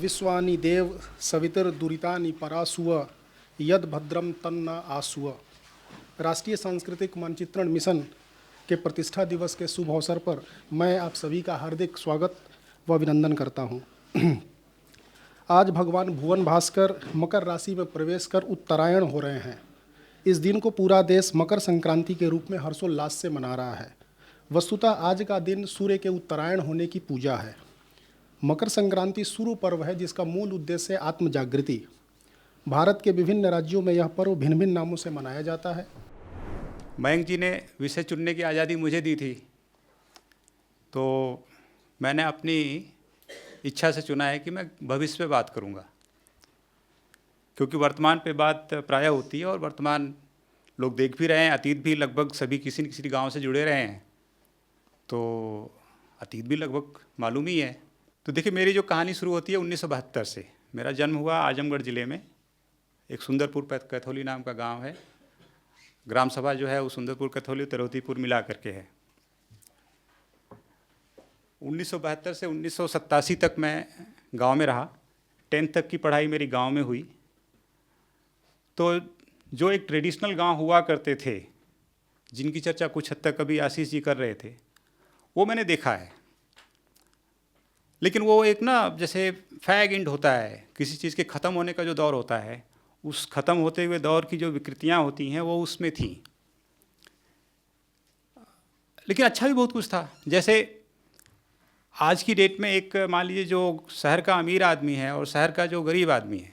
विश्वानि देव सवितुर्दुरितानि परासुव यद भद्रम तन्न आसुव। राष्ट्रीय सांस्कृतिक मानचित्रण मिशन के प्रतिष्ठा दिवस के शुभ अवसर पर मैं आप सभी का हार्दिक स्वागत व अभिनंदन करता हूँ। आज भगवान भुवन भास्कर मकर राशि में प्रवेश कर उत्तरायण हो रहे हैं। इस दिन को पूरा देश मकर संक्रांति के रूप में हर्षोल्लास से मना रहा है। वस्तुतः आज का दिन सूर्य के उत्तरायण होने की पूजा है। मकर संक्रांति सूर्य पर्व है जिसका मूल उद्देश्य है आत्म जागृति। भारत के विभिन्न राज्यों में यह पर्व भिन्न भिन्न नामों से मनाया जाता है। मयंक जी ने विषय चुनने की आज़ादी मुझे दी थी, तो मैंने अपनी इच्छा से चुना है कि मैं भविष्य पे बात करूंगा, क्योंकि वर्तमान पे बात प्रायः होती है और वर्तमान लोग देख भी रहे हैं। अतीत भी लगभग सभी किसी न किसी गांव से जुड़े रहे हैं, तो अतीत भी लगभग मालूम ही है। तो देखिए, मेरी जो कहानी शुरू होती है 1972 से। मेरा जन्म हुआ आजमगढ़ ज़िले में, एक सुंदरपुर कैथोली नाम का गांव है। ग्राम सभा जो है वो सुंदरपुर कैथोली तिरौतीपुर मिला करके है। 1972 से 1987 तक मैं गांव में रहा। 10th तक की पढ़ाई मेरी गांव में हुई। तो जो एक ट्रेडिशनल गांव हुआ करते थे, जिनकी चर्चा कुछ हद तक अभी आशीष जी कर रहे थे, वो मैंने देखा है। लेकिन वो एक ना, जैसे फैग एंड होता है, किसी चीज़ के ख़त्म होने का जो दौर होता है, उस ख़त्म होते हुए दौर की जो विकृतियाँ होती हैं वो उसमें थी। लेकिन अच्छा भी बहुत कुछ था। जैसे आज की डेट में एक, मान लीजिए, जो शहर का अमीर आदमी है और शहर का जो गरीब आदमी है,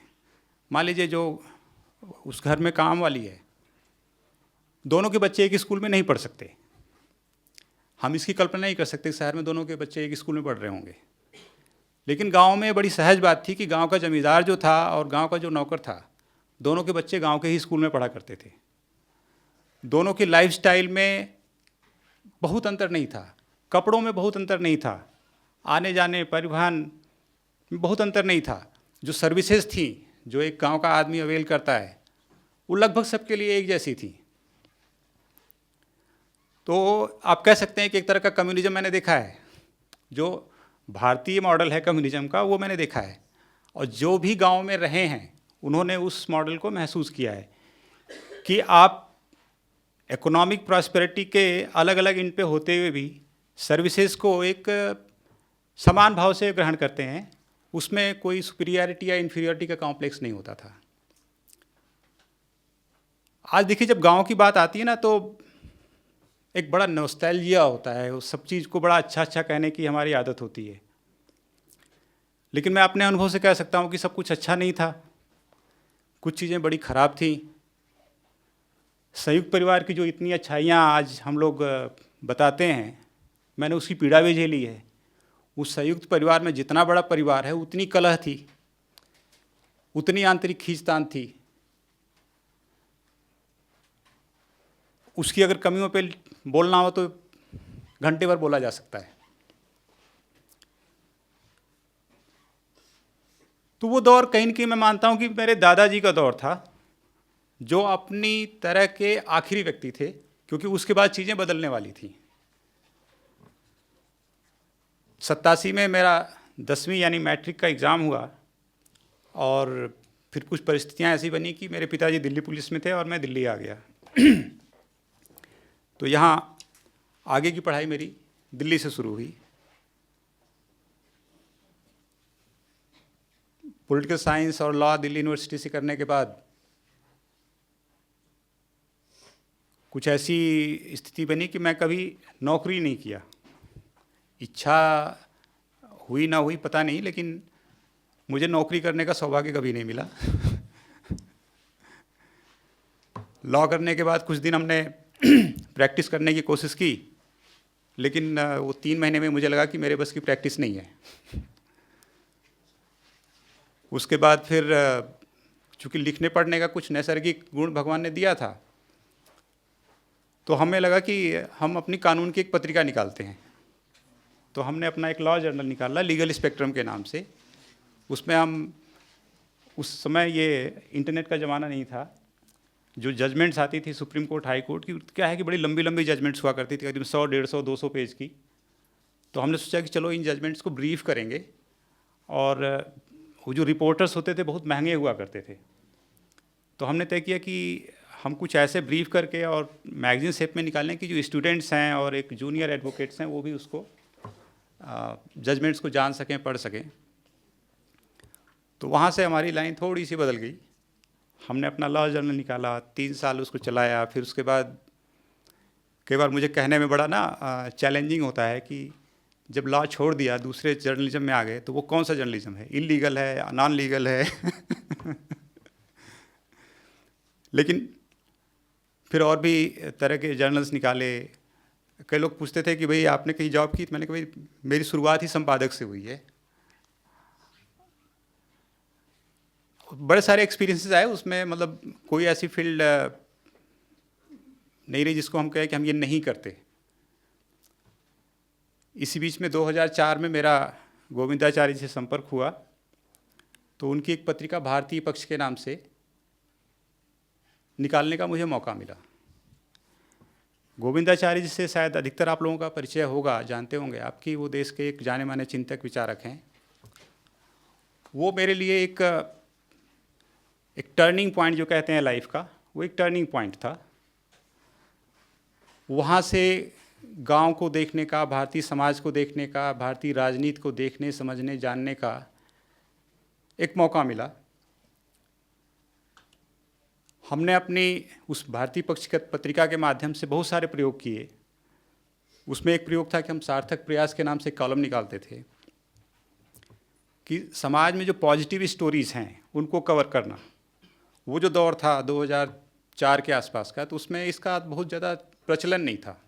मान लीजिए जो उस घर में काम वाली है, दोनों के बच्चे एक स्कूल में नहीं पढ़ सकते। हम इसकी कल्पना नहीं कर सकते शहर में दोनों के बच्चे एक स्कूल में पढ़ रहे होंगे। लेकिन गांव में बड़ी सहज बात थी कि गांव का जमींदार जो था और गांव का जो नौकर था, दोनों के बच्चे गांव के ही स्कूल में पढ़ा करते थे। दोनों के लाइफस्टाइल में बहुत अंतर नहीं था, कपड़ों में बहुत अंतर नहीं था, आने जाने परिवहन में बहुत अंतर नहीं था। जो सर्विसेज थी जो एक गांव का आदमी अवेल करता है, वो लगभग सबके लिए एक जैसी थी। तो आप कह सकते हैं कि एक तरह का कम्युनिज्म मैंने देखा है। जो भारतीय मॉडल है कम्युनिज्म का, वो मैंने देखा है। और जो भी गांव में रहे हैं उन्होंने उस मॉडल को महसूस किया है कि आप इकोनॉमिक प्रॉस्पेरिटी के अलग अलग इन पे होते हुए भी सर्विसेज को एक समान भाव से ग्रहण करते हैं। उसमें कोई सुपीरियरिटी या इन्फीरियरिटी का कॉम्प्लेक्स नहीं होता था। आज देखिए, जब गांव की बात आती है ना, तो एक बड़ा नॉस्टैल्जिया होता है। उस सब चीज़ को बड़ा अच्छा अच्छा कहने की हमारी आदत होती है। लेकिन मैं अपने अनुभव से कह सकता हूँ कि सब कुछ अच्छा नहीं था, कुछ चीज़ें बड़ी ख़राब थी। संयुक्त परिवार की जो इतनी अच्छाइयाँ आज हम लोग बताते हैं, मैंने उसकी पीड़ा भी झेली है। उस संयुक्त परिवार में जितना बड़ा परिवार है उतनी कलह थी, उतनी आंतरिक खींचतान थी। उसकी अगर कमियों पे बोलना हो तो घंटे भर बोला जा सकता है। तो वो दौर कहीं न कहीं मैं मानता हूँ कि मेरे दादाजी का दौर था, जो अपनी तरह के आखिरी व्यक्ति थे, क्योंकि उसके बाद चीज़ें बदलने वाली थी। 87 में मेरा 10वीं यानी मैट्रिक का एग्ज़ाम हुआ और फिर कुछ परिस्थितियाँ ऐसी बनी कि मेरे पिताजी दिल्ली पुलिस में थे और मैं दिल्ली आ गया। तो यहाँ आगे की पढ़ाई मेरी दिल्ली से शुरू हुई। पॉलिटिकल साइंस और लॉ दिल्ली यूनिवर्सिटी से करने के बाद कुछ ऐसी स्थिति बनी कि मैं कभी नौकरी नहीं किया। इच्छा हुई ना हुई पता नहीं, लेकिन मुझे नौकरी करने का सौभाग्य कभी नहीं मिला। लॉ करने के बाद कुछ दिन हमने प्रैक्टिस करने की कोशिश की, लेकिन वो 3 महीने में मुझे लगा कि मेरे बस की प्रैक्टिस नहीं है। उसके बाद फिर चूँकि लिखने पढ़ने का कुछ नैसर्गिक गुण भगवान ने दिया था, तो हमें लगा कि हम अपनी कानून की एक पत्रिका निकालते हैं। तो हमने अपना एक लॉ जर्नल निकाला लीगल स्पेक्ट्रम के नाम से। उसमें हम, उस समय ये इंटरनेट का ज़माना नहीं था, जो जजमेंट्स आती थी सुप्रीम कोर्ट हाई कोर्ट की, क्या है कि बड़ी लंबी लंबी जजमेंट्स हुआ करती थी, करीब 100, 150, 200 पेज की। तो हमने सोचा कि चलो इन जजमेंट्स को ब्रीफ करेंगे और वो जो रिपोर्टर्स होते थे बहुत महंगे हुआ करते थे। तो हमने तय किया कि हम कुछ ऐसे ब्रीफ करके और मैगजीन शेप में निकालें कि जो स्टूडेंट्स हैं और एक जूनियर एडवोकेट्स हैं वो भी उसको जजमेंट्स को जान सकें, पढ़ सकें। तो वहाँ से हमारी लाइन थोड़ी सी बदल गई। हमने अपना लॉ जर्नल निकाला, 3 साल उसको चलाया। फिर उसके बाद कई बार मुझे कहने में बड़ा ना चैलेंजिंग होता है कि जब लॉ छोड़ दिया दूसरे जर्नलिज्म में आ गए तो वो कौन सा जर्नलिज्म है, इलीगल है, नॉन लीगल है। लेकिन फिर और भी तरह के जर्नल्स निकाले। कई लोग पूछते थे कि भाई आपने कहीं जॉब की, तो मैंने कहा भाई मेरी शुरुआत ही संपादक से हुई है। बड़े सारे एक्सपीरियंसेस आए उसमें, मतलब कोई ऐसी फील्ड नहीं रही जिसको हम कहें कि हम ये नहीं करते। इसी बीच में 2004 में मेरा गोविंदाचार्य जी से संपर्क हुआ, तो उनकी एक पत्रिका भारतीय पक्ष के नाम से निकालने का मुझे मौका मिला। गोविंदाचार्य जी से शायद अधिकतर आप लोगों का परिचय होगा, जानते होंगे आपकी, वो देश के एक जाने माने चिंतक विचारक हैं। वो मेरे लिए एक टर्निंग पॉइंट जो कहते हैं लाइफ का, वो एक टर्निंग पॉइंट था। वहाँ से गांव को देखने का, भारतीय समाज को देखने का, भारतीय राजनीति को देखने, समझने, जानने का एक मौका मिला। हमने अपनी उस भारतीय पक्षगत पत्रिका के माध्यम से बहुत सारे प्रयोग किए। उसमें एक प्रयोग था कि हम सार्थक प्रयास के नाम से कॉलम निकालते थे कि समाज में जो पॉजिटिव स्टोरीज़ हैं उनको कवर करना। वो जो दौर था 2004 के आसपास का, तो उसमें इसका बहुत ज़्यादा प्रचलन नहीं था।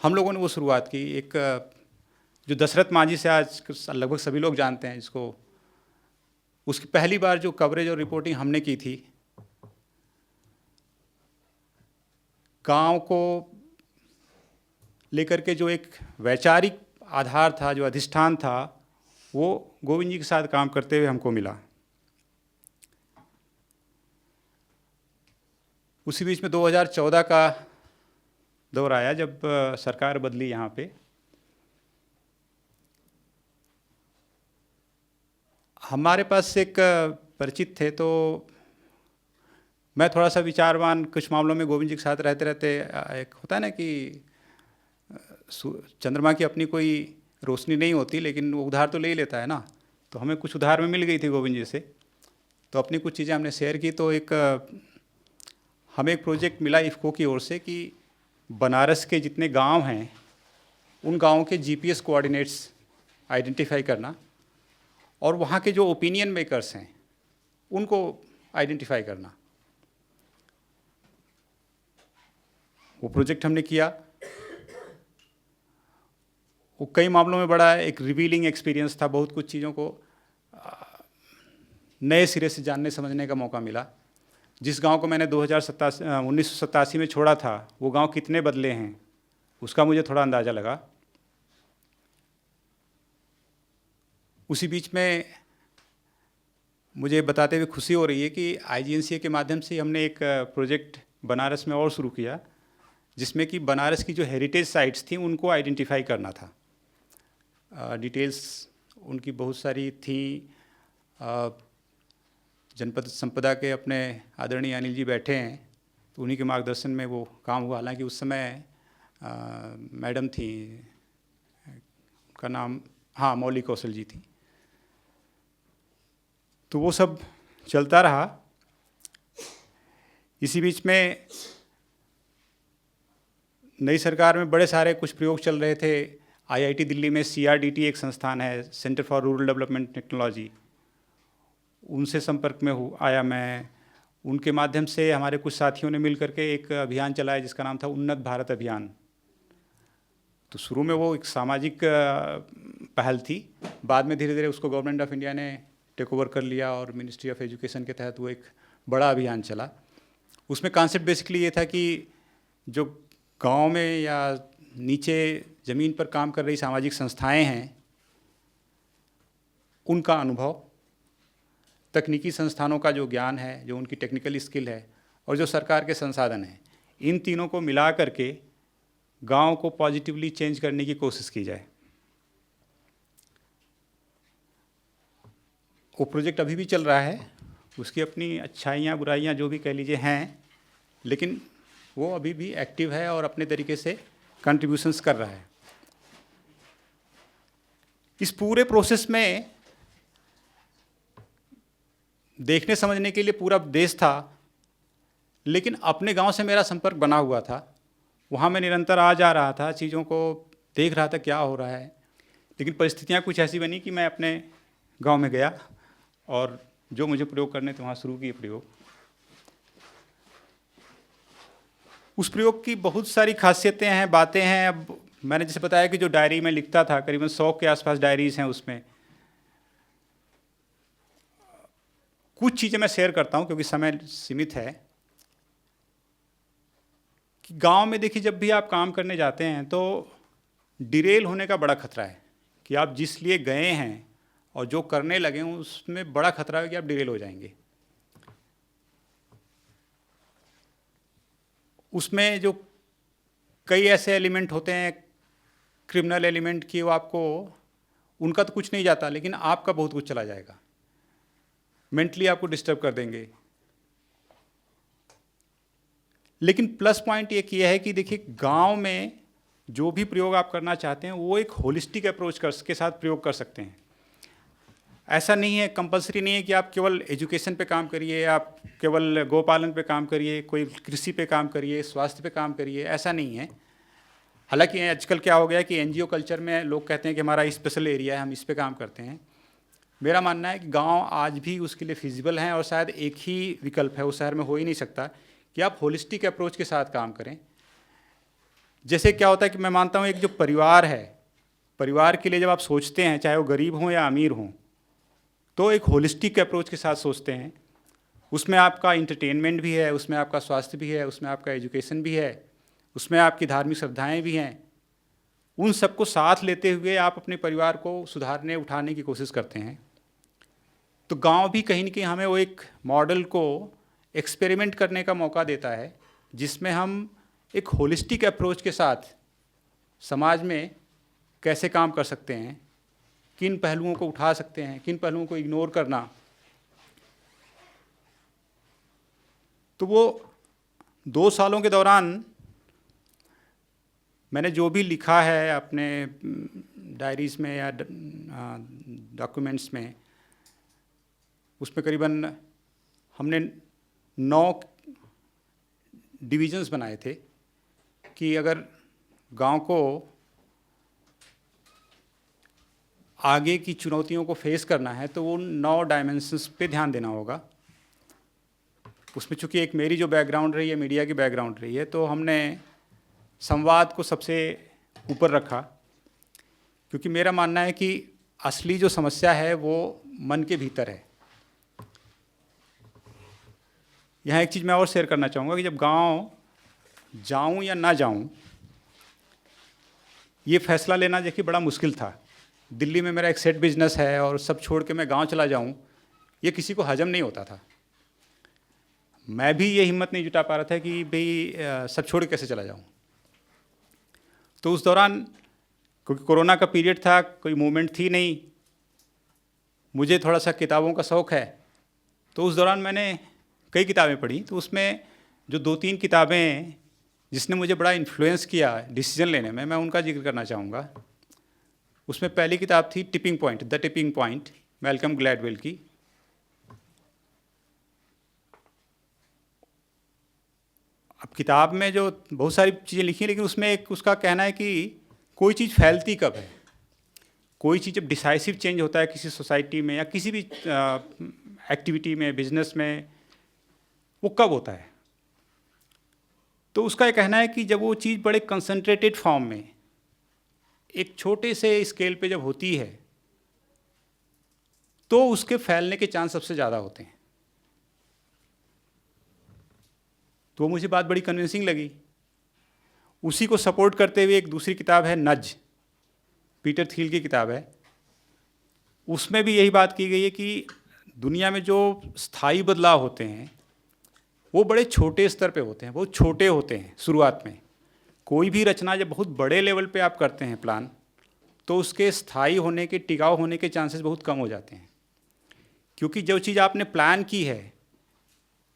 हम लोगों ने वो शुरुआत की। एक जो दशरथ मांझी से आज लगभग सभी लोग जानते हैं जिसको, उसकी पहली बार जो कवरेज और रिपोर्टिंग हमने की थी, गांव को लेकर के जो एक वैचारिक आधार था, जो अधिष्ठान था, वो गोविंद जी के साथ काम करते हुए हमको मिला। उसी बीच में 2014 का दौर आया जब सरकार बदली यहाँ पे। हमारे पास एक परिचित थे, तो मैं थोड़ा सा विचारवान कुछ मामलों में गोविंद जी के साथ रहते रहते, एक होता है ना कि चंद्रमा की अपनी कोई रोशनी नहीं होती, लेकिन वो उधार तो ले ही लेता है ना। तो हमें कुछ उधार में मिल गई थी गोविंद जी से, तो अपनी कुछ चीज़ें हमने शेयर की। तो हमें एक प्रोजेक्ट मिला इफ़को की ओर से कि बनारस के जितने गांव हैं उन गांवों के जीपीएस कोऑर्डिनेट्स आइडेंटिफाई करना और वहाँ के जो ओपिनियन मेकर्स हैं उनको आइडेंटिफाई करना। वो प्रोजेक्ट हमने किया। वो कई मामलों में बड़ा एक रिवीलिंग एक्सपीरियंस था। बहुत कुछ चीज़ों को नए सिरे से जानने समझने का मौका मिला। जिस गांव को मैंने 1987 में छोड़ा था, वो गांव कितने बदले हैं उसका मुझे थोड़ा अंदाज़ा लगा। उसी बीच में मुझे बताते हुए खुशी हो रही है कि आईजीएनसीए के माध्यम से हमने एक प्रोजेक्ट बनारस में और शुरू किया, जिसमें कि बनारस की जो हेरिटेज साइट्स थी उनको आइडेंटिफाई करना था। डिटेल्स उनकी बहुत सारी थी। जनपद संपदा के अपने आदरणीय अनिल जी बैठे हैं, तो उन्हीं के मार्गदर्शन में वो काम हुआ। हालांकि उस समय मैडम थी, उनका नाम मौली कौशल जी थी। तो वो सब चलता रहा। इसी बीच में नई सरकार में बड़े सारे कुछ प्रयोग चल रहे थे। आईआईटी दिल्ली में सीआरडीटी एक संस्थान है, centre for rural development technology, उनसे संपर्क में आया मैं। उनके माध्यम से हमारे कुछ साथियों ने मिल करके एक अभियान चलाया जिसका नाम था उन्नत भारत अभियान। तो शुरू में वो एक सामाजिक पहल थी, बाद में धीरे धीरे उसको गवर्नमेंट ऑफ इंडिया ने टेक ओवर कर लिया और मिनिस्ट्री ऑफ एजुकेशन के तहत वो एक बड़ा अभियान चला। उसमें कॉन्सेप्ट बेसिकली ये था कि जो गांव में या नीचे ज़मीन पर काम कर रही सामाजिक संस्थाएं हैं, उनका अनुभव, तकनीकी संस्थानों का जो ज्ञान है, जो उनकी टेक्निकल स्किल है, और जो सरकार के संसाधन हैं, इन तीनों को मिला करके गांव को पॉजिटिवली चेंज करने की कोशिश की जाए। वो प्रोजेक्ट अभी भी चल रहा है, उसकी अपनी अच्छाइयाँ बुराइयाँ जो भी कह लीजिए हैं, लेकिन वो अभी भी एक्टिव है और अपने तरीके से कंट्रीब्यूशंस कर रहा है। इस पूरे प्रोसेस में देखने समझने के लिए पूरा देश था, लेकिन अपने गांव से मेरा संपर्क बना हुआ था। वहाँ मैं निरंतर आ जा रहा था, चीज़ों को देख रहा था क्या हो रहा है। लेकिन परिस्थितियाँ कुछ ऐसी बनी कि मैं अपने गांव में गया और जो मुझे प्रयोग करने थे वहाँ शुरू किए प्रयोग। उस प्रयोग की बहुत सारी खासियतें हैं, बातें हैं। अब मैंने जैसे बताया कि जो डायरी में लिखता था, करीबन 100 के आसपास डायरीज़ हैं उसमें। कुछ चीज़ें मैं शेयर करता हूँ क्योंकि समय सीमित है। कि गांव में देखिए, जब भी आप काम करने जाते हैं तो डिरेल होने का बड़ा खतरा है कि आप जिस लिए गए हैं और जो करने लगे हैं उसमें बड़ा खतरा है कि आप डिरेल हो जाएंगे। उसमें जो कई ऐसे एलिमेंट होते हैं, क्रिमिनल एलिमेंट, कि वो आपको, उनका तो कुछ नहीं जाता लेकिन आपका बहुत कुछ चला जाएगा, मेंटली आपको डिस्टर्ब कर देंगे। लेकिन प्लस पॉइंट एक ये है कि देखिए, गांव में जो भी प्रयोग आप करना चाहते हैं वो एक होलिस्टिक अप्रोच के साथ प्रयोग कर सकते हैं। ऐसा नहीं है, कंपलसरी नहीं है कि आप केवल एजुकेशन पे काम करिए, आप केवल गोपालन पे काम करिए, कोई कृषि पे काम करिए, स्वास्थ्य पे काम करिए, ऐसा नहीं है। हालांकि आजकल क्या हो गया है कि एनजीओ कल्चर में लोग कहते हैं कि हमारा स्पेशल एरिया है, हम इस पे काम करते हैं। मेरा मानना है कि गांव आज भी उसके लिए फिजिबल हैं और शायद एक ही विकल्प है, उस शहर में हो ही नहीं सकता, कि आप होलिस्टिक अप्रोच के साथ काम करें। जैसे क्या होता है कि मैं मानता हूँ एक जो परिवार है, परिवार के लिए जब आप सोचते हैं, चाहे वो गरीब हों या अमीर हों, तो एक होलिस्टिक अप्रोच के साथ सोचते हैं। उसमें आपका इंटरटेनमेंट भी है, उसमें आपका स्वास्थ्य भी है, उसमें आपका एजुकेशन भी है, उसमें आपकी धार्मिक श्रद्धाएँ भी हैं। उन सबको साथ लेते हुए आप अपने परिवार को सुधारने उठाने की कोशिश करते हैं। तो गांव भी कहीं न कहीं हमें वो एक मॉडल को एक्सपेरिमेंट करने का मौका देता है, जिसमें हम एक होलिस्टिक अप्रोच के साथ समाज में कैसे काम कर सकते हैं, किन पहलुओं को उठा सकते हैं, किन पहलुओं को इग्नोर करना। तो वो 2 सालों के दौरान मैंने जो भी लिखा है अपने डायरीज़ में या डॉक्यूमेंट्स में, उसमें करीबन हमने 9 डिविजन्स बनाए थे कि अगर गांव को आगे की चुनौतियों को फेस करना है तो वो 9 डायमेंशंस पे ध्यान देना होगा। उसमें चूँकि एक मेरी जो बैकग्राउंड रही है, मीडिया की बैकग्राउंड रही है, तो हमने संवाद को सबसे ऊपर रखा, क्योंकि मेरा मानना है कि असली जो समस्या है वो मन के भीतर है। यहाँ एक चीज़ मैं और शेयर करना चाहूँगा कि जब गांव जाऊँ या ना जाऊँ, ये फैसला लेना देखिए बड़ा मुश्किल था। दिल्ली में मेरा एक सेट बिजनेस है और सब छोड़ के मैं गांव चला जाऊँ, ये किसी को हजम नहीं होता था। मैं भी ये हिम्मत नहीं जुटा पा रहा था कि भाई सब छोड़ के कैसे चला जाऊँ। तो उस दौरान, क्योंकि कोरोना का पीरियड था, कोई मूवमेंट थी नहीं, मुझे थोड़ा सा किताबों का शौक़ है, तो उस दौरान मैंने कई किताबें पढ़ी। तो उसमें जो 2-3 किताबें जिसने मुझे बड़ा इन्फ्लुएंस किया डिसीजन लेने में, मैं उनका जिक्र करना चाहूँगा। उसमें पहली किताब थी tipping point, the tipping point, Malcolm Gladwell की। अब किताब में जो बहुत सारी चीज़ें लिखी हैं, लेकिन उसमें एक उसका कहना है कि कोई चीज़ फैलती कब है, कोई चीज़ जब डिसाइसिव चेंज होता है किसी सोसाइटी में या किसी भी एक्टिविटी में, बिजनेस में, वो कब होता है। तो उसका ये कहना है कि जब वो चीज़ बड़े कंसंट्रेटेड फॉर्म में एक छोटे से स्केल पे जब होती है तो उसके फैलने के चांस सबसे ज़्यादा होते हैं। तो मुझे बात बड़ी कन्विंसिंग लगी। उसी को सपोर्ट करते हुए एक दूसरी किताब है नज, पीटर थील की किताब है। उसमें भी यही बात की गई है कि दुनिया में जो स्थायी बदलाव होते हैं वो बड़े छोटे स्तर पे होते हैं, बहुत छोटे होते हैं शुरुआत में। कोई भी रचना जब बहुत बड़े लेवल पे आप करते हैं प्लान, तो उसके स्थायी होने के, टिकाऊ होने के चांसेस बहुत कम हो जाते हैं। क्योंकि जो चीज़ आपने प्लान की है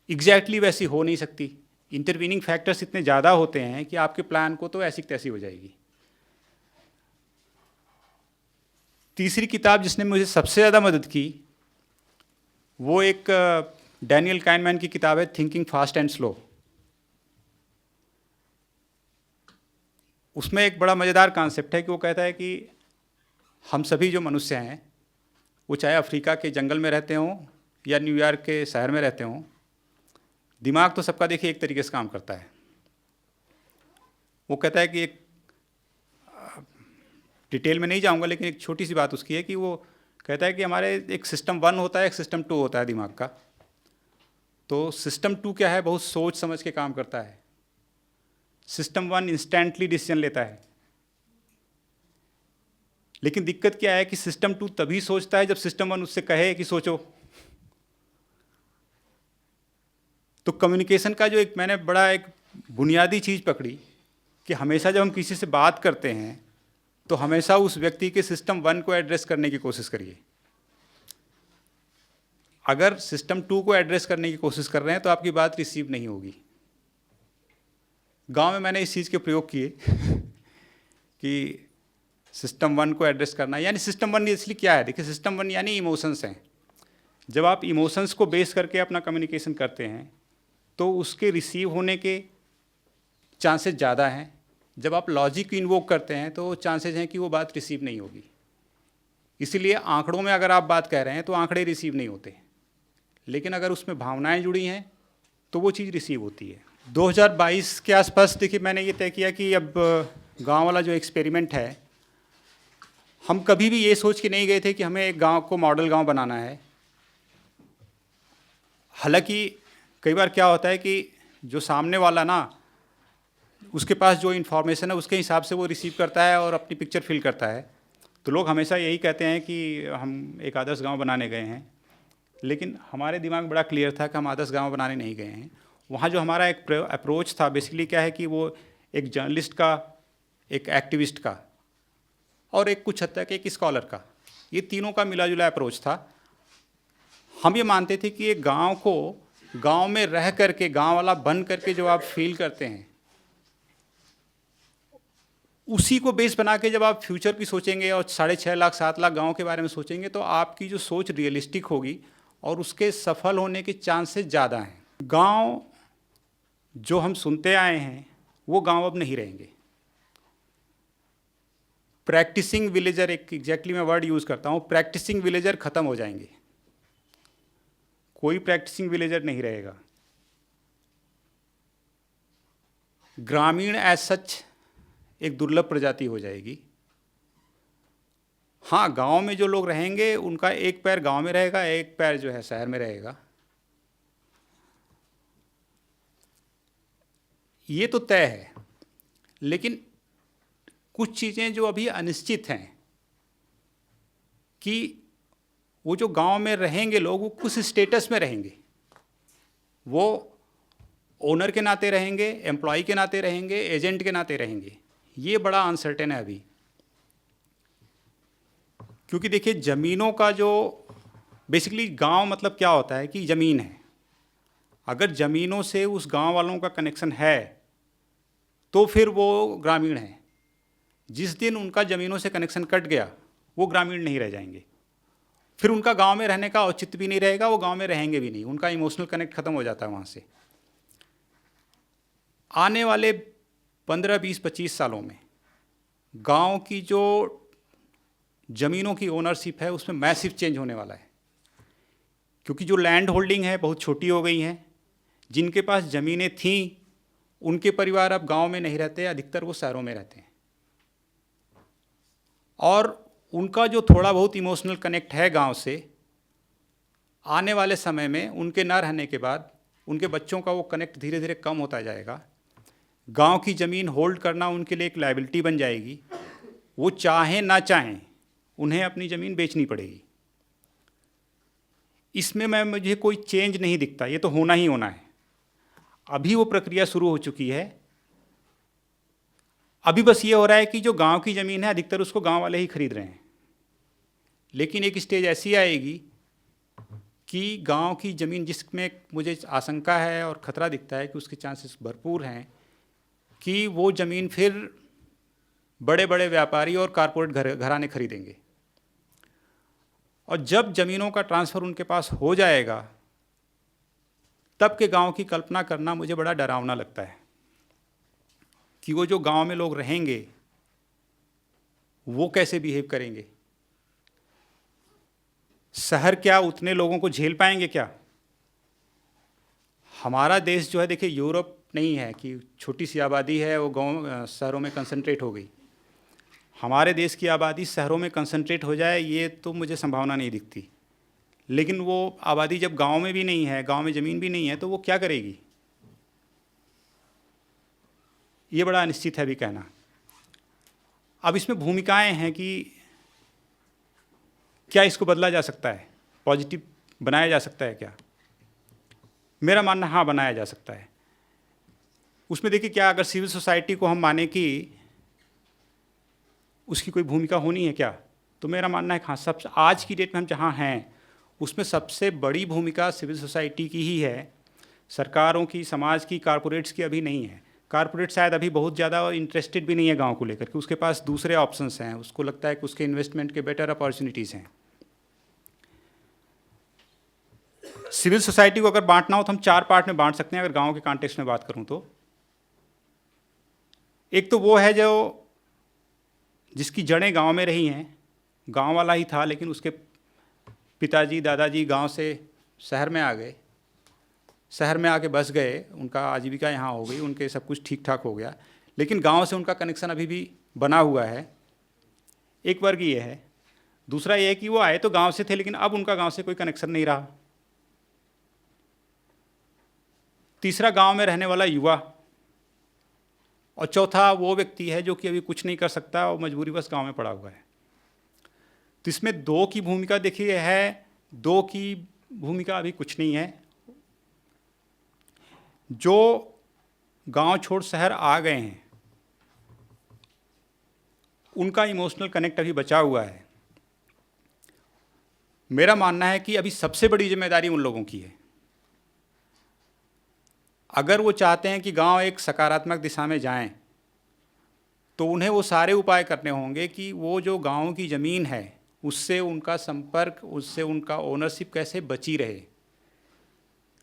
एग्जैक्टली वैसी हो नहीं सकती। इंटरवीनिंग फैक्टर्स इतने ज़्यादा होते हैं कि आपके प्लान को तो ऐसी तैसी हो जाएगी। तीसरी किताब जिसने मुझे सबसे ज़्यादा मदद की वो एक डैनियल काइनमैन की किताब है, थिंकिंग फास्ट एंड स्लो। उसमें एक बड़ा मज़ेदार कॉन्सेप्ट है कि वो कहता है कि हम सभी जो मनुष्य हैं, वो चाहे अफ्रीका के जंगल में रहते हों या न्यूयॉर्क के शहर में रहते हों, दिमाग तो सबका देखिए एक तरीके से काम करता है। वो कहता है कि एक डिटेल में नहीं जाऊंगा, लेकिन एक छोटी सी बात उसकी है कि वो कहता है कि हमारे एक सिस्टम 1 होता है, एक सिस्टम 2 होता है दिमाग का। तो सिस्टम 2 क्या है, बहुत सोच समझ के काम करता है। सिस्टम 1 इंस्टेंटली डिसीजन लेता है। लेकिन दिक्कत क्या है कि सिस्टम 2 तभी सोचता है जब सिस्टम 1 उससे कहे कि सोचो। तो कम्युनिकेशन का जो एक मैंने बड़ा एक बुनियादी चीज़ पकड़ी कि हमेशा जब हम किसी से बात करते हैं तो हमेशा उस व्यक्ति के सिस्टम 1 को एड्रेस करने की कोशिश करिए। अगर सिस्टम 2 को एड्रेस करने की कोशिश कर रहे हैं तो आपकी बात रिसीव नहीं होगी। गांव में मैंने इस चीज़ के प्रयोग किए कि सिस्टम 1 को एड्रेस करना, यानी सिस्टम 1 इसलिए क्या है, देखिए सिस्टम 1 यानी इमोशंस हैं। जब आप इमोशंस को बेस करके अपना कम्युनिकेशन करते हैं तो उसके रिसीव होने के चांसेस ज़्यादा हैं। जब आप लॉजिक को इन्वोक करते हैं तो चांसेस हैं कि वो बात रिसीव नहीं होगी। इसीलिए आंकड़ों में अगर आप बात कह रहे हैं तो आंकड़े रिसीव नहीं होते, लेकिन अगर उसमें भावनाएं जुड़ी हैं तो वो चीज़ रिसीव होती है। 2022 के आसपास देखिए मैंने ये तय किया कि अब गांव वाला जो एक्सपेरिमेंट है, हम कभी भी ये सोच के नहीं गए थे कि हमें एक गांव को मॉडल गांव बनाना है। हालांकि कई बार क्या होता है कि जो सामने वाला ना, उसके पास जो इन्फॉर्मेशन है उसके हिसाब से वो रिसीव करता है और अपनी पिक्चर फिल करता है। तो लोग हमेशा यही कहते हैं कि हम एक आदर्श गांव बनाने गए हैं, लेकिन हमारे दिमाग बड़ा क्लियर था कि हम आदर्श गांव बनाने नहीं गए हैं। वहाँ जो हमारा एक अप्रोच था बेसिकली क्या है कि वो एक जर्नलिस्ट का, एक एक्टिविस्ट का और एक कुछ हद तक एक स्कॉलर का, ये तीनों का मिला जुला अप्रोच था। हम ये मानते थे कि एक गांव को गांव में रह करके, गांव वाला बन करके जो आप फील करते हैं, उसी को बेस बना के जब आप फ्यूचर की सोचेंगे और 6.5 लाख 7 लाख गाँव के बारे में सोचेंगे तो आपकी जो सोच रियलिस्टिक होगी और उसके सफल होने के चांसेस ज़्यादा हैं। गांव जो हम सुनते आए हैं वो गांव अब नहीं रहेंगे। प्रैक्टिसिंग विलेजर, एक एग्जैक्टली मैं वर्ड यूज़ करता हूँ, प्रैक्टिसिंग विलेजर ख़त्म हो जाएंगे। कोई प्रैक्टिसिंग विलेजर नहीं रहेगा। ग्रामीण एज सच एक दुर्लभ प्रजाति हो जाएगी। हाँ, गांव में जो लोग रहेंगे उनका एक पैर गांव में रहेगा, एक पैर जो है शहर में रहेगा। ये तो तय है, लेकिन कुछ चीज़ें जो अभी अनिश्चित हैं कि वो जो गांव में रहेंगे लोग वो कुछ स्टेटस में रहेंगे। वो ओनर के नाते रहेंगे, एम्प्लॉय के नाते रहेंगे, एजेंट के नाते रहेंगे। ये बड़ा अनसर्टेन है अभी, क्योंकि देखिए ज़मीनों का जो बेसिकली गांव मतलब क्या होता है कि ज़मीन है। अगर ज़मीनों से उस गांव वालों का कनेक्शन है तो फिर वो ग्रामीण है। जिस दिन उनका ज़मीनों से कनेक्शन कट गया वो ग्रामीण नहीं रह जाएंगे। फिर उनका गांव में रहने का औचित्य भी नहीं रहेगा, वो गांव में रहेंगे भी नहीं, उनका इमोशनल कनेक्ट खत्म हो जाता है वहाँ से। आने वाले 15, 20, 25 सालों में गांव की जो ज़मीनों की ओनरशिप है उसमें मैसिव चेंज होने वाला है, क्योंकि जो लैंड होल्डिंग है बहुत छोटी हो गई हैं। जिनके पास ज़मीनें थीं उनके परिवार अब गांव में नहीं रहते, अधिकतर वो शहरों में रहते हैं। और उनका जो थोड़ा बहुत इमोशनल कनेक्ट है गांव से, आने वाले समय में उनके ना रहने के बाद उनके बच्चों का वो कनेक्ट धीरे धीरे कम होता जाएगा। गांव की ज़मीन होल्ड करना उनके लिए एक लायबिलिटी बन जाएगी। वो चाहें ना चाहें उन्हें अपनी ज़मीन बेचनी पड़ेगी। इसमें मुझे कोई चेंज नहीं दिखता, ये तो होना ही होना है। अभी वो प्रक्रिया शुरू हो चुकी है। अभी बस ये हो रहा है कि जो गांव की ज़मीन है अधिकतर उसको गांव वाले ही खरीद रहे हैं, लेकिन एक स्टेज ऐसी आएगी कि गांव की ज़मीन जिसमें मुझे आशंका है और ख़तरा दिखता है कि उसके चांसेस भरपूर हैं कि वो ज़मीन फिर बड़े बड़े व्यापारी और कारपोरेट घराने खरीदेंगे, और जब ज़मीनों का ट्रांसफ़र उनके पास हो जाएगा तब के गांव की कल्पना करना मुझे बड़ा डरावना लगता है कि वो जो गांव में लोग रहेंगे वो कैसे बिहेव करेंगे। शहर क्या उतने लोगों को झेल पाएंगे क्या? हमारा देश जो है, देखिए, यूरोप नहीं है कि छोटी सी आबादी है वो गांव शहरों में कंसंट्रेट हो गई। हमारे देश की आबादी शहरों में कंसंट्रेट हो जाए ये तो मुझे संभावना नहीं दिखती, लेकिन वो आबादी जब गांव में भी नहीं है, गांव में ज़मीन भी नहीं है, तो वो क्या करेगी, ये बड़ा अनिश्चित है अभी कहना। अब इसमें भूमिकाएं हैं कि क्या इसको बदला जा सकता है, पॉजिटिव बनाया जा सकता है क्या? मेरा मानना हाँ, बनाया जा सकता है। उसमें देखिए, क्या अगर सिविल सोसाइटी को हम माने कि उसकी कोई भूमिका होनी है क्या, तो मेरा मानना है हाँ, सबसे आज की डेट में हम जहाँ हैं उसमें सबसे बड़ी भूमिका सिविल सोसाइटी की ही है। सरकारों की, समाज की, कारपोरेट्स की अभी नहीं है। कारपोरेट शायद अभी बहुत ज़्यादा इंटरेस्टेड भी नहीं है गांव को लेकर के, उसके पास दूसरे ऑप्शंस हैं, उसको लगता है कि उसके इन्वेस्टमेंट के बेटर अपॉर्चुनिटीज़ हैं। सिविल सोसाइटी को अगर बांटना हो तो हम 4 पार्ट में बांट सकते हैं अगर गांव के कॉन्टेक्स्ट में बात करूं तो। एक तो वो है जो जिसकी जड़ें गांव में रही हैं, गांव वाला ही था लेकिन उसके पिताजी दादाजी गांव से शहर में आ गए, शहर में आके बस गए, उनका आजीविका यहाँ हो गई, उनके सब कुछ ठीक ठाक हो गया, लेकिन गांव से उनका कनेक्शन अभी भी बना हुआ है। एक वर्ग ये है। दूसरा ये है कि वो आए तो गांव से थे लेकिन अब उनका गांव से कोई कनेक्शन नहीं रहा। तीसरा गांव में रहने वाला युवा, और चौथा वो व्यक्ति है जो कि अभी कुछ नहीं कर सकता और मजबूरीवश गांव में पड़ा हुआ है। तो इसमें 2 की भूमिका देखिए है, 2 की भूमिका अभी कुछ नहीं है। जो गांव छोड़ शहर आ गए हैं उनका इमोशनल कनेक्ट अभी बचा हुआ है। मेरा मानना है कि अभी सबसे बड़ी जिम्मेदारी उन लोगों की है। अगर वो चाहते हैं कि गांव एक सकारात्मक दिशा में जाएं, तो उन्हें वो सारे उपाय करने होंगे कि वो जो गांव की ज़मीन है उससे उनका संपर्क, उससे उनका ओनरशिप कैसे बची रहे।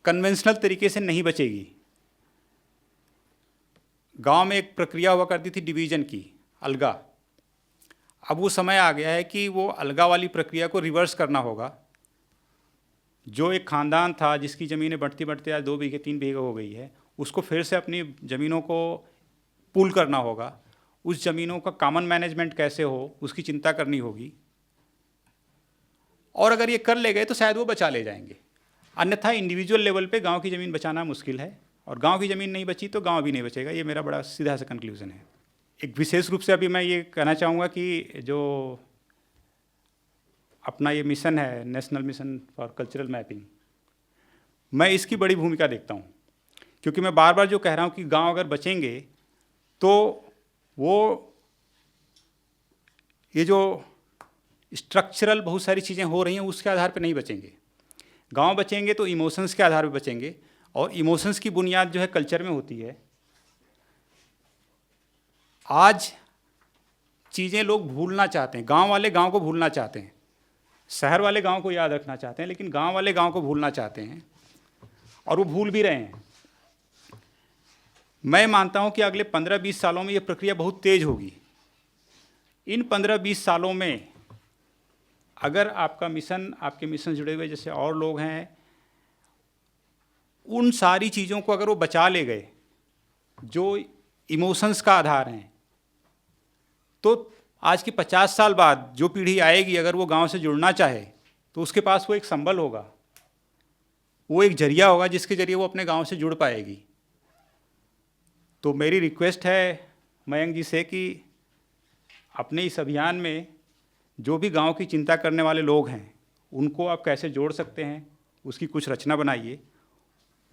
कन्वेंशनल तरीके से नहीं बचेगी। गांव में एक प्रक्रिया हुआ करती थी डिवीज़न की, अलगा। अब वो समय आ गया है कि वो अलगा वाली प्रक्रिया को रिवर्स करना होगा। जो एक ख़ानदान था जिसकी ज़मीनें बढ़ती बढ़ती आज 2 बीघे 3 बीघे हो गई है, उसको फिर से अपनी ज़मीनों को पूल करना होगा। उस ज़मीनों का कॉमन मैनेजमेंट कैसे हो उसकी चिंता करनी होगी, और अगर ये कर ले गए तो शायद वो बचा ले जाएंगे। अन्यथा इंडिविजुअल लेवल पे गांव की ज़मीन बचाना मुश्किल है, और गांव की ज़मीन नहीं बची तो गांव भी नहीं बचेगा। ये मेरा बड़ा सीधा सा कंक्लूज़न है। एक विशेष रूप से अभी मैं ये कहना चाहूँगा कि जो अपना ये मिशन है, national mission for cultural mapping, मैं इसकी बड़ी भूमिका देखता हूँ। क्योंकि मैं बार बार जो कह रहा हूँ कि गांव अगर बचेंगे तो वो ये जो स्ट्रक्चरल बहुत सारी चीज़ें हो रही हैं उसके आधार पर नहीं बचेंगे। गांव बचेंगे तो इमोशंस के आधार पर बचेंगे, और इमोशंस की बुनियाद जो है कल्चर में होती है। आज चीज़ें लोग भूलना चाहते हैं, गांव वाले गांव को भूलना चाहते हैं, शहर वाले गांव को याद रखना चाहते हैं, लेकिन गांव वाले गांव को भूलना चाहते हैं, और वो भूल भी रहे हैं। मैं मानता हूं कि अगले 15-20 सालों में ये प्रक्रिया बहुत तेज होगी। इन 15-20 सालों में अगर आपका मिशन, आपके मिशन जुड़े हुए जैसे और लोग हैं, उन सारी चीज़ों को अगर वो बचा ले गए जो इमोशंस का आधार हैं, तो आज की 50 साल बाद जो पीढ़ी आएगी अगर वो गांव से जुड़ना चाहे तो उसके पास वो एक संबल होगा, वो एक जरिया होगा जिसके जरिए वो अपने गांव से जुड़ पाएगी। तो मेरी रिक्वेस्ट है मयंक जी से कि अपने इस अभियान में जो भी गांव की चिंता करने वाले लोग हैं उनको आप कैसे जोड़ सकते हैं उसकी कुछ रचना बनाइए।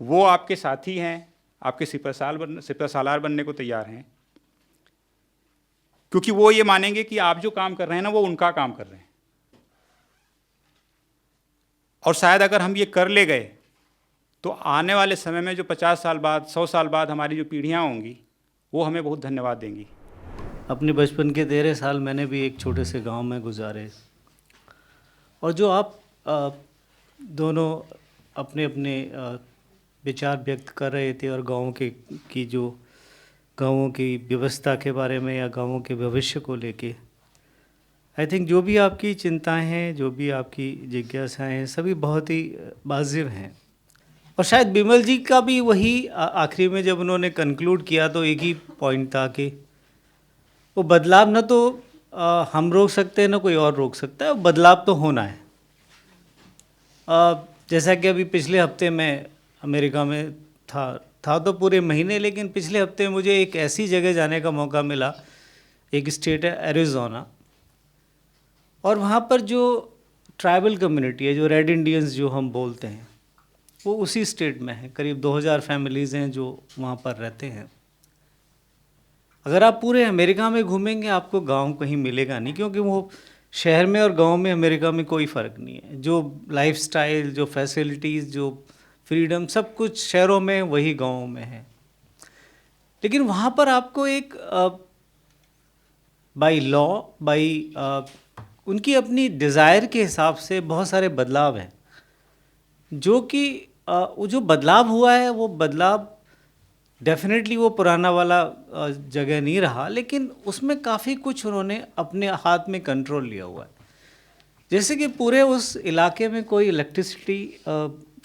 वो आपके साथी हैं, आपके सिपहसालार बनने को तैयार हैं, क्योंकि वो ये मानेंगे कि आप जो काम कर रहे हैं ना वो उनका काम कर रहे हैं। और शायद अगर हम ये कर ले गए तो आने वाले समय में जो 50 साल बाद 100 साल बाद हमारी जो पीढ़ियाँ होंगी वो हमें बहुत धन्यवाद देंगी। अपने बचपन के 13 साल मैंने भी एक छोटे से गांव में गुजारे, और जो आप दोनों अपने अपने विचार व्यक्त कर रहे थे और गाँवों की जो गाँवों की व्यवस्था के बारे में या गाँवों के भविष्य को लेके, आई थिंक जो भी आपकी चिंताएं हैं, जो भी आपकी जिज्ञासाएं हैं, सभी बहुत ही वाजिब हैं। और शायद बिमल जी का भी वही आखिरी में जब उन्होंने कंक्लूड किया तो एक ही पॉइंट था कि वो बदलाव न तो हम रोक सकते हैं, न कोई और रोक सकता है, वो बदलाव तो होना है। जैसा कि अभी पिछले हफ्ते मैं अमेरिका में था तो पूरे महीने, लेकिन पिछले हफ्ते मुझे एक ऐसी जगह जाने का मौका मिला, एक स्टेट है एरिज़ोना, और वहाँ पर जो ट्राइबल कम्युनिटी है, जो रेड इंडियंस जो हम बोलते हैं, वो उसी स्टेट में है। करीब 2000 फैमिलीज़ हैं जो वहाँ पर रहते हैं। अगर आप पूरे अमेरिका में घूमेंगे आपको गांव कहीं मिलेगा नहीं, क्योंकि वो शहर में और गांव में अमेरिका में कोई फ़र्क नहीं है। जो लाइफस्टाइल, जो फैसिलिटीज़, जो फ्रीडम, सब कुछ शहरों में वही गाँव में है। लेकिन वहाँ पर आपको एक बाई लॉ, उनकी अपनी डिज़ायर के हिसाब से बहुत सारे बदलाव हैं, जो कि वो जो बदलाव हुआ है वो बदलाव डेफिनेटली वो पुराना वाला जगह नहीं रहा, लेकिन उसमें काफ़ी कुछ उन्होंने अपने हाथ में कंट्रोल लिया हुआ है। जैसे कि पूरे उस इलाके में कोई इलेक्ट्रिसिटी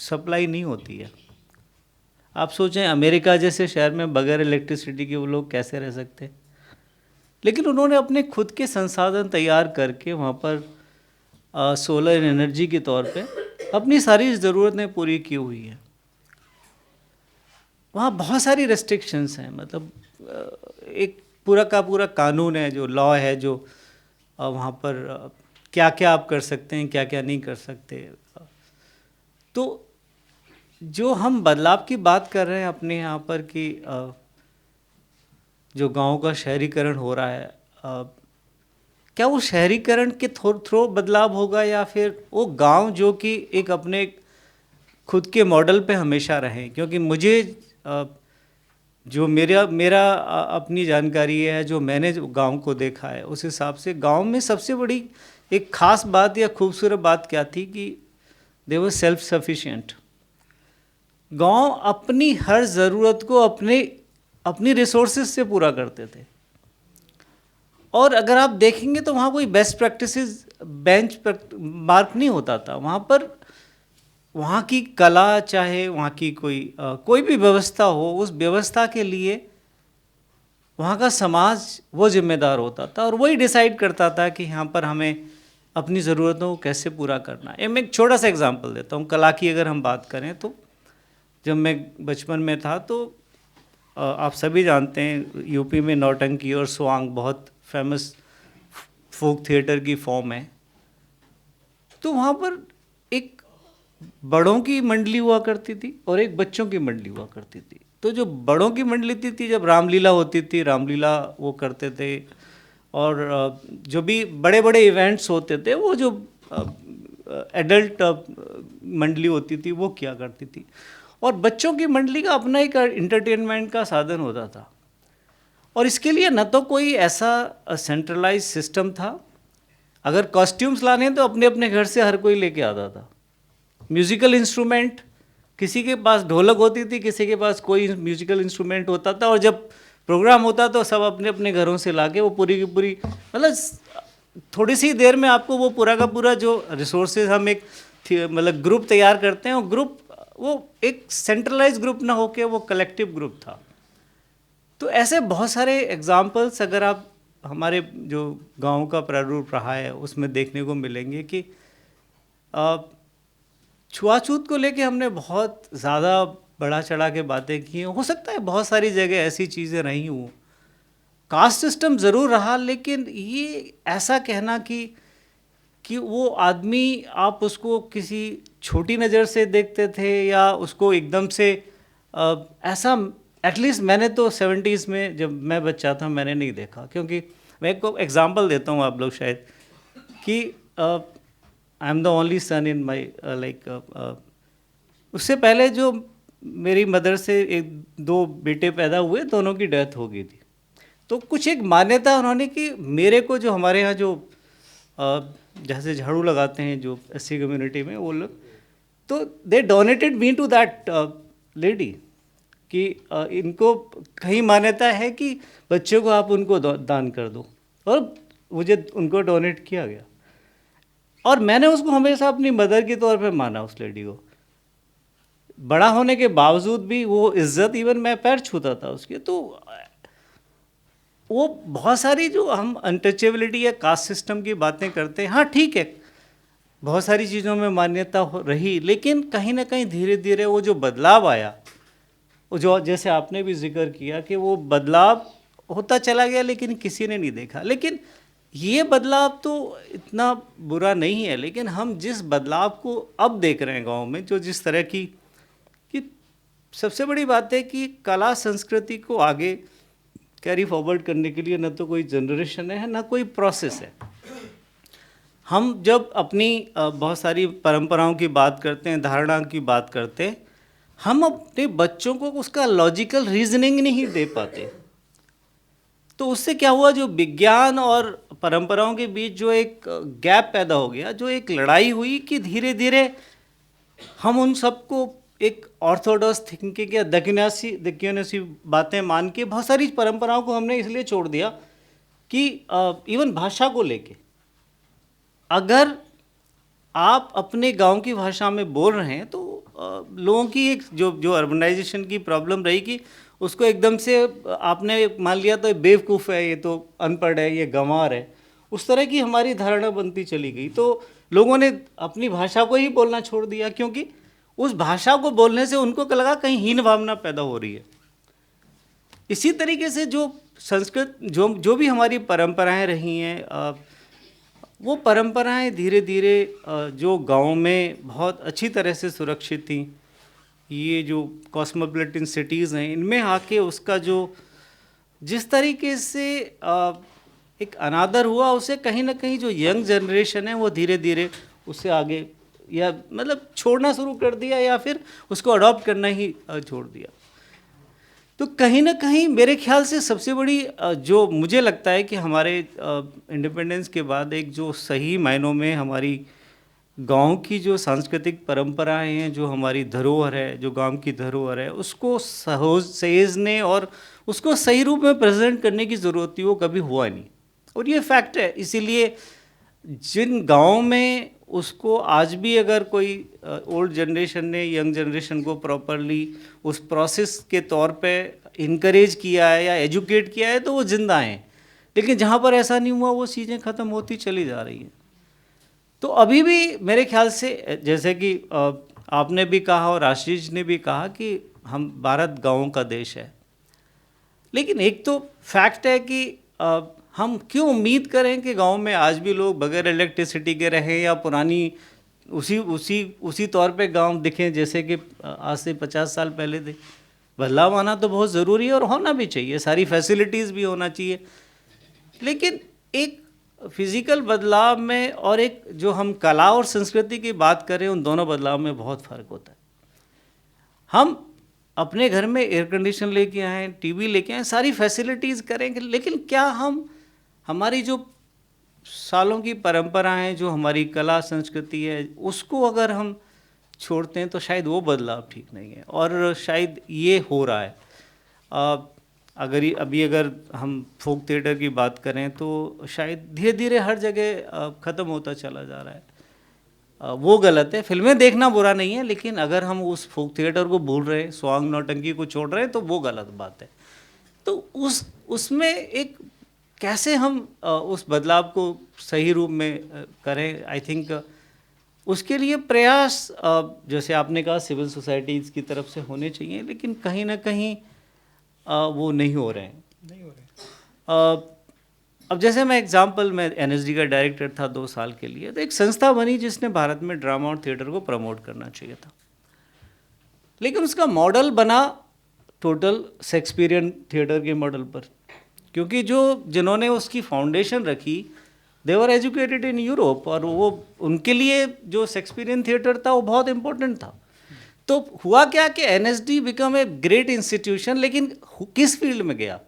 सप्लाई नहीं होती है। आप सोचें अमेरिका जैसे शहर में बगैर इलेक्ट्रिसिटी के वो लोग कैसे रह सकते हैं, लेकिन उन्होंने अपने खुद के संसाधन तैयार करके वहाँ पर सोलर एनर्जी के तौर पे अपनी सारी ज़रूरतें पूरी की हुई हैं। वहाँ बहुत सारी रेस्ट्रिक्शंस हैं, मतलब एक पूरा का पूरा कानून है, जो लॉ है, जो वहाँ पर क्या क्या आप कर सकते हैं, क्या क्या नहीं कर सकते। तो जो हम बदलाव की बात कर रहे हैं अपने यहाँ पर कि जो गाँव का शहरीकरण हो रहा है, क्या वो शहरीकरण के थ्रू बदलाव होगा, या फिर वो गांव जो कि एक अपने खुद के मॉडल पे हमेशा रहें? क्योंकि मुझे जो मेरा अपनी जानकारी है, जो मैंने गांव को देखा है, उस हिसाब से गांव में सबसे बड़ी एक ख़ास बात या खूबसूरत बात क्या थी कि दे वर सेल्फ सफिशिएंट। गांव अपनी हर ज़रूरत को अपनी रिसोर्सेज से पूरा करते थे। और अगर आप देखेंगे तो वहाँ कोई बेस्ट प्रैक्टिसेस बेंच मार्क नहीं होता था। वहाँ पर वहाँ की कला, चाहे वहाँ की कोई भी व्यवस्था हो, उस व्यवस्था के लिए वहाँ का समाज वो जिम्मेदार होता था और वही डिसाइड करता था कि यहाँ पर हमें अपनी ज़रूरतों को कैसे पूरा करना है। मैं एक छोटा सा एग्जांपल देता हूँ। कला की अगर हम बात करें तो जब मैं बचपन में था तो आप सभी जानते हैं यूपी में नौटंकी और स्वांग बहुत फेमस फोक थिएटर की फॉर्म है। तो वहाँ पर एक बड़ों की मंडली हुआ करती थी और एक बच्चों की मंडली हुआ करती थी। तो जो बड़ों की मंडली थी जब रामलीला होती थी, रामलीला वो करते थे, और जो भी बड़े बड़े इवेंट्स होते थे वो जो एडल्ट मंडली होती थी वो किया करती थी। और बच्चों की मंडली का अपना एक इंटरटेनमेंट का साधन होता था। और इसके लिए न तो कोई ऐसा सेंट्रलाइज सिस्टम था, अगर कॉस्ट्यूम्स लाने तो अपने अपने घर से हर कोई लेके आता था। म्यूज़िकल इंस्ट्रूमेंट, किसी के पास ढोलक होती थी, किसी के पास कोई म्यूज़िकल इंस्ट्रूमेंट होता था, और जब प्रोग्राम होता तो सब अपने अपने घरों से लाके वो पूरी की पूरी, मतलब थोड़ी सी देर में आपको वो पूरा का पूरा जो रिसोर्सेज हम एक मतलब ग्रुप तैयार करते हैं, वो ग्रुप वो एक सेंट्रलाइज ग्रुप ना होके वो कलेक्टिव ग्रुप था। तो ऐसे बहुत सारे एग्जाम्पल्स अगर आप हमारे जो गांव का प्रारूप रहा है उसमें देखने को मिलेंगे कि छुआछूत को लेके हमने बहुत ज़्यादा बढ़ा चढ़ा के बातें की। हो सकता है बहुत सारी जगह ऐसी चीज़ें रही हों, कास्ट सिस्टम ज़रूर रहा, लेकिन ये ऐसा कहना कि वो आदमी आप उसको किसी छोटी नज़र से देखते थे या उसको एकदम से ऐसा, एटलीस्ट मैंने तो 70s में जब मैं बच्चा था मैंने नहीं देखा। क्योंकि मैं एक एग्ज़ाम्पल देता हूँ आप लोग शायद कि I am the only son in my उससे पहले जो मेरी मदर से एक दो बेटे पैदा हुए, दोनों की डेथ हो गई थी। तो कुछ एक मान्यता उन्होंने कि मेरे को, जो हमारे यहाँ जो जैसे झाड़ू लगाते हैं जो एससी कम्युनिटी में वो लोग, तो they donated me to that lady कि इनको कहीं मान्यता है कि बच्चों को आप उनको दान कर दो, और मुझे उनको डोनेट किया गया। और मैंने उसको हमेशा अपनी मदर के तौर पे माना, उस लेडी को। बड़ा होने के बावजूद भी वो इज्जत, इवन मैं पैर छूता था उसके। तो वो बहुत सारी जो हम अनटचेबिलिटी या कास्ट सिस्टम की बातें करते हैं, हाँ ठीक है, बहुत सारी चीज़ों में मान्यता रही, लेकिन कहीं ना कहीं धीरे धीरे वो जो बदलाव आया, वो जो जैसे आपने भी जिक्र किया कि वो बदलाव होता चला गया लेकिन किसी ने नहीं देखा। लेकिन ये बदलाव तो इतना बुरा नहीं है, लेकिन हम जिस बदलाव को अब देख रहे हैं गांव में, जो जिस तरह की, कि सबसे बड़ी बात है कि कला संस्कृति को आगे कैरी फॉरवर्ड करने के लिए न तो कोई जनरेशन है, ना कोई प्रोसेस है। हम जब अपनी बहुत सारी परंपराओं की बात करते हैं, धारणाओं की बात करते हैं, हम अपने बच्चों को उसका लॉजिकल रीजनिंग नहीं दे पाते। तो उससे क्या हुआ, जो विज्ञान और परंपराओं के बीच जो एक गैप पैदा हो गया, जो एक लड़ाई हुई कि धीरे धीरे हम उन सबको एक ऑर्थोडॉक्स थिंकिंग या दक्षिणासी बातें मान के बहुत सारी परंपराओं को हमने इसलिए छोड़ दिया कि इवन भाषा को लेके, अगर आप अपने गांव की भाषा में बोल रहे हैं तो लोगों की एक जो अर्बनाइजेशन की प्रॉब्लम रही कि उसको एकदम से आपने मान लिया तो बेवकूफ़ है, ये तो अनपढ़ है, ये गंवार है, उस तरह की हमारी धारणा बनती चली गई। तो लोगों ने अपनी भाषा को ही बोलना छोड़ दिया, क्योंकि उस भाषा को बोलने से उनको लगा कहीं हीन भावना पैदा हो रही है। इसी तरीके से जो संस्कृत जो भी हमारी परंपराएं रही हैं, वो परंपराएं धीरे धीरे जो गाँव में बहुत अच्छी तरह से सुरक्षित थी, ये जो कॉस्मोपॉलिटन सिटीज़ हैं, इनमें आके उसका जो जिस तरीके से एक अनादर हुआ, उसे कहीं ना कहीं जो यंग जनरेशन है वो धीरे धीरे उससे आगे या मतलब छोड़ना शुरू कर दिया, या फिर उसको अडॉप्ट करना ही छोड़ दिया। तो कहीं ना कहीं मेरे ख्याल से सबसे बड़ी जो मुझे लगता है कि हमारे इंडिपेंडेंस के बाद एक जो सही मायनों में हमारी गांव की जो सांस्कृतिक परंपराएं हैं, जो हमारी धरोहर है, जो गांव की धरोहर है, उसको सहेजने और उसको सही रूप में प्रेजेंट करने की ज़रूरत थी, वो कभी हुआ नहीं। और ये फैक्ट है। इसीलिए जिन गाँव में उसको आज भी अगर कोई ओल्ड जनरेशन ने यंग जनरेशन को प्रॉपरली उस प्रोसेस के तौर पे इनकरेज किया है या एजुकेट किया है, तो वो जिंदा हैं। लेकिन जहाँ पर ऐसा नहीं हुआ, वो चीज़ें ख़त्म होती चली जा रही हैं। तो अभी भी मेरे ख्याल से, जैसे कि आपने भी कहा और आशीष ने भी कहा कि हम भारत गाँवों का देश है, लेकिन एक तो फैक्ट है कि हम क्यों उम्मीद करें कि गांव में आज भी लोग बगैर इलेक्ट्रिसिटी के रहें, या पुरानी उसी तौर पे गांव दिखें जैसे कि आज से 50 साल पहले थे। बदलाव आना तो बहुत ज़रूरी है और होना भी चाहिए, सारी फैसिलिटीज़ भी होना चाहिए, लेकिन एक फिज़िकल बदलाव में और एक जो हम कला और संस्कृति की बात करें, उन दोनों बदलाव में बहुत फ़र्क होता है। हम अपने घर में एयर कंडीशन लेके आएँ, टीवी लेके आएँ, सारी फैसिलिटीज़ करेंगे, लेकिन क्या हम हमारी जो सालों की परंपराएं, जो हमारी कला संस्कृति है, उसको अगर हम छोड़ते हैं तो शायद वो बदलाव ठीक नहीं है। और शायद ये हो रहा है। अगर हम फोक थिएटर की बात करें तो शायद धीरे धीरे हर जगह ख़त्म होता चला जा रहा है। वो गलत है। फिल्में देखना बुरा नहीं है, लेकिन अगर हम उस फोक थिएटर को भूल रहे हैं, स्वांग नौटंकी को छोड़ रहे हैं, तो वो गलत बात है। तो उसमें एक कैसे हम उस बदलाव को सही रूप में करें, आई थिंक उसके लिए प्रयास जैसे आपने कहा सिविल सोसाइटीज़ की तरफ से होने चाहिए, लेकिन कहीं ना कहीं वो नहीं हो रहे हैं। अब जैसे मैं एनएसडी का डायरेक्टर था 2 साल के लिए, तो एक संस्था बनी जिसने भारत में ड्रामा और थिएटर को प्रमोट करना चाहिए था, लेकिन उसका मॉडल बना टोटल शेक्सपियरियन थिएटर के मॉडल पर, क्योंकि जिन्होंने उसकी फाउंडेशन रखी दे वर एजुकेटेड इन यूरोप, और वो उनके लिए जो शेक्सपियरियन थिएटर था वो बहुत इम्पोर्टेंट था। तो हुआ क्या कि NSD become a great institution, लेकिन किस फील्ड में गया?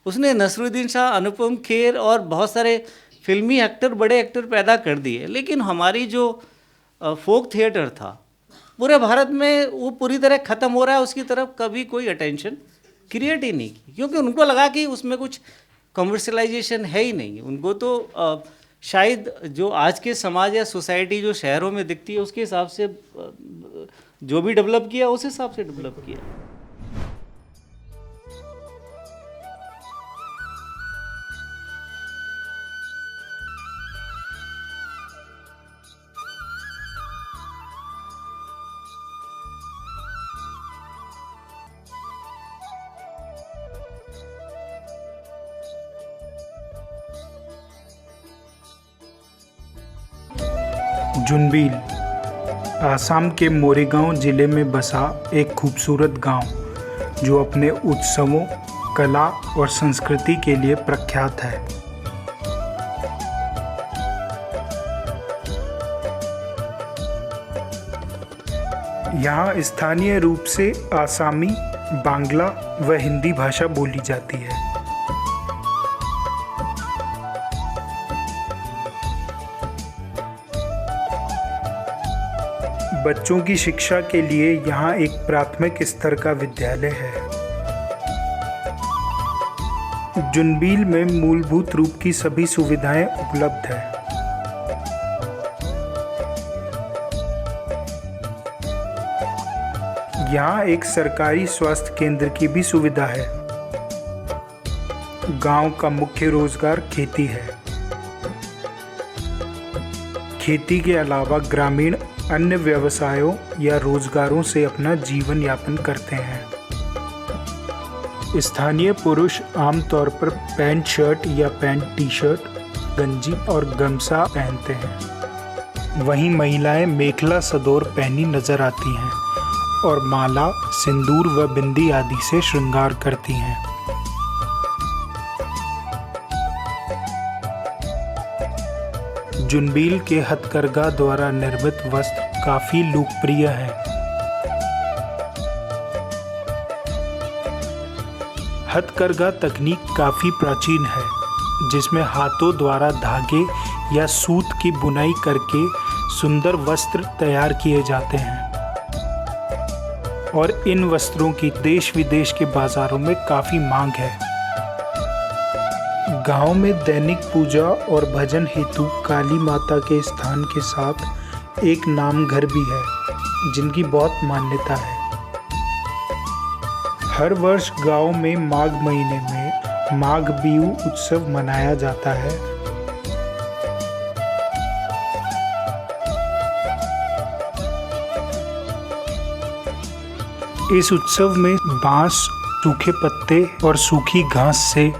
उसने नसरुद्दीन शाह, अनुपम खेर और बहुत सारे फिल्मी एक्टर, बड़े एक्टर पैदा कर दिए, लेकिन हमारी जो फोक थिएटर था पूरे भारत में वो पूरी तरह ख़त्म हो रहा है, उसकी तरफ कभी कोई अटेंशन क्रिएट ही नहीं की, क्योंकि उनको लगा कि उसमें कुछ कमर्शलाइजेशन है ही नहीं। उनको तो शायद जो आज के समाज या सोसाइटी जो शहरों में दिखती है उसके हिसाब से जो भी डेवलप किया उस हिसाब से डेवलप किया। जुनबिल आसाम के मोरीगांव जिले में बसा एक खूबसूरत गांव जो अपने उत्सवों, कला और संस्कृति के लिए प्रख्यात है। यहाँ स्थानीय रूप से आसामी, बांग्ला व हिंदी भाषा बोली जाती है। बच्चों की शिक्षा के लिए यहाँ एक प्राथमिक स्तर का विद्यालय है। जुनबिल में मूलभूत रूप की सभी सुविधाएं उपलब्ध हैं। यहाँ एक सरकारी स्वास्थ्य केंद्र की भी सुविधा है। गांव का मुख्य रोजगार खेती है। खेती के अलावा ग्रामीण अन्य व्यवसायों या रोजगारों से अपना जीवन यापन करते हैं। स्थानीय पुरुष आमतौर पर पैंट शर्ट या पैंट टी शर्ट, गंजी और गमछा पहनते हैं। वहीं महिलाएं मेखला सदोर पहनी नजर आती हैं और माला, सिंदूर व बिंदी आदि से श्रृंगार करती हैं। जुनबिल के हथकरघा द्वारा निर्मित वस्त्र काफी लोकप्रिय हैं। हथकरघा तकनीक काफी प्राचीन है, जिसमें हाथों द्वारा धागे या सूत की बुनाई करके सुंदर वस्त्र तैयार किए जाते हैं और इन वस्त्रों की देश विदेश के बाजारों में काफी मांग है। गांव में दैनिक पूजा और भजन हेतु काली माता के स्थान के साथ एक नाम घर भी है, जिनकी बहुत मान्यता है। हर वर्ष गांव में माघ महीने में माघ बिहू उत्सव मनाया जाता है। इस उत्सव में बांस, सूखे पत्ते और सूखी घास से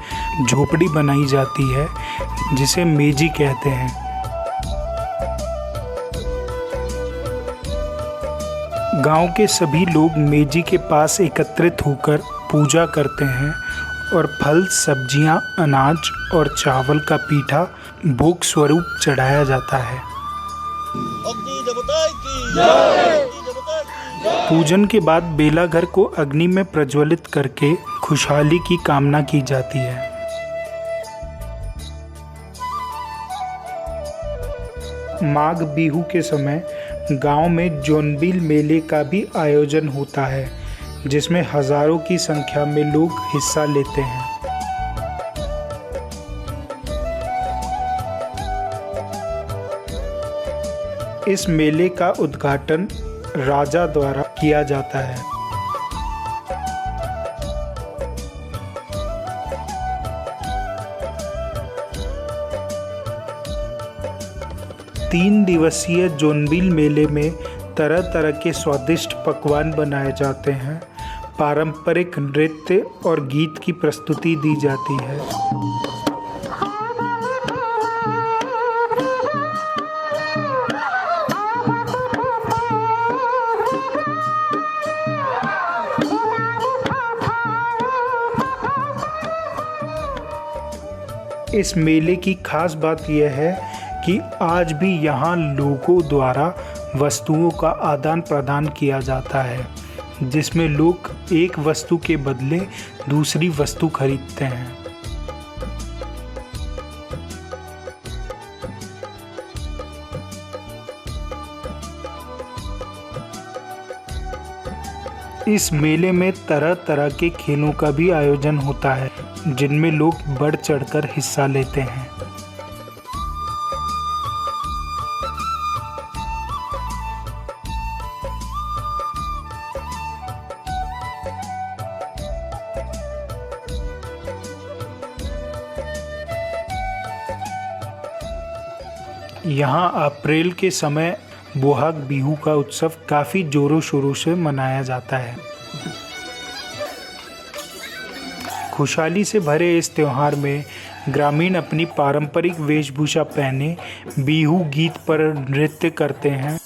झोपड़ी बनाई जाती है, जिसे मेजी कहते हैं। गांव के सभी लोग मेजी के पास एकत्रित होकर पूजा करते हैं और फल, सब्जियां, अनाज और चावल का पीठा भोग स्वरूप चढ़ाया जाता है। पूजन के बाद बेला घर को अग्नि में प्रज्वलित करके खुशहाली की कामना की जाती है। माघ बिहू के समय गांव में जोनबिल मेले का भी आयोजन होता है, जिसमें हजारों की संख्या में लोग हिस्सा लेते हैं। इस मेले का उद्घाटन राजा द्वारा किया जाता है। तीन दिवसीय जोनबिल मेले में तरह तरह के स्वादिष्ट पकवान बनाए जाते हैं, पारंपरिक नृत्य और गीत की प्रस्तुति दी जाती है। इस मेले की खास बात यह है कि आज भी यहाँ लोगों द्वारा वस्तुओं का आदान प्रदान किया जाता है, जिसमें लोग एक वस्तु के बदले दूसरी वस्तु खरीदते हैं। इस मेले में तरह तरह के खेलों का भी आयोजन होता है, जिनमें लोग बढ़ चढ़कर हिस्सा लेते हैं। यहाँ अप्रैल के समय बोहाग बिहू का उत्सव काफ़ी जोरों शोरों से मनाया जाता है। खुशहाली से भरे इस त्यौहार में ग्रामीण अपनी पारंपरिक वेशभूषा पहने बिहू गीत पर नृत्य करते हैं